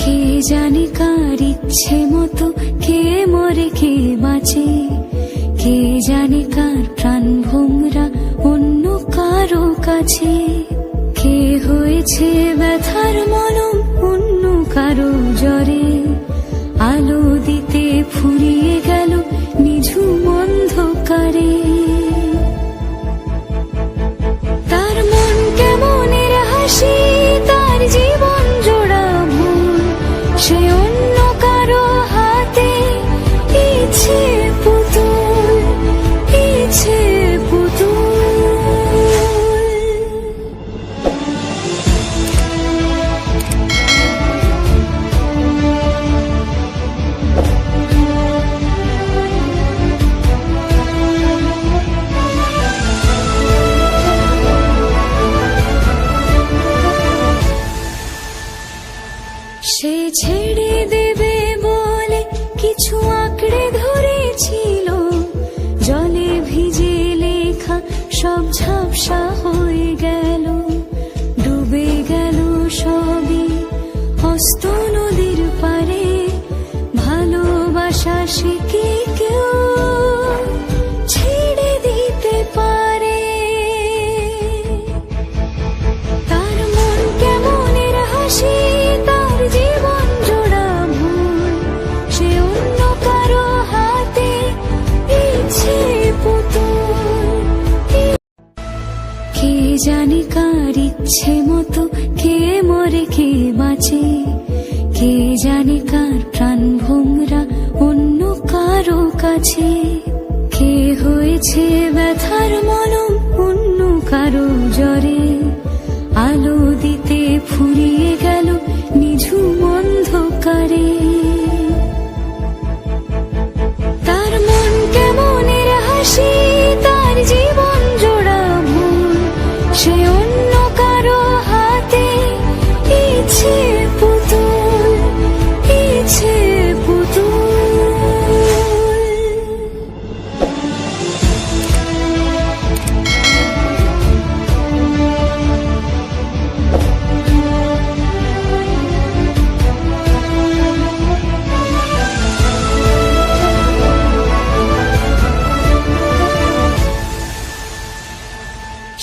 কে জানে কার ইচ্ছে মতো কে মরে কে বাঁচে, কে জানে কার প্রাণ ভোমরা অন্য কারো কাছে, কে হয়েছে ব্যথার মলম অন্য কারো জ্বরে, আলো দিতে ফুরিয়ে গেল নিঝুম অন্ধকারে। তার মন কেমনের হাসি, তার জীবন জোড়া ভুল, সে অন্য কারো হাতে ইচ্ছে পুতুল, ইচ্ছে পুতুল। সে ছেড়ে দেবে বলে কিছু আঁকড়ে ধরেছিল, জলে ভিজে লেখা সব ঝাপসা হয়ে গেল, ডুবে গেল সবই হস্ত নদীর পারে। ভালোবাসা সে কি কেউ ছেড়ে দিতে পারে? তার মন কেমনের হাসি, তার জীবন জোড়া ভুল, সে অন্য কারো হাতে ইচ্ছে পুতুল। কে জানে কার ইচ্ছে মতো কে মরে কে বাঁচে, কে জানে কার প্রাণ ভোমরা অন্য কারো কাছে, কে হয়েছে ব্যথার মলম অন্য কারো জ্বরে, আলো দিতে ফুরিয়ে গেল নিঝুম অন্ধকারে। তার মন কেমনের হাসি, তার জীবন জোড়া ভুল, সে অন্য কারো হাতে ইচ্ছে পুতুল, ইচ্ছে পুতুল।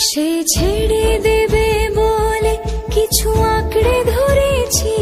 সে ছেড়ে দেবে বলে কিছু আঁকড়ে ধরেছি,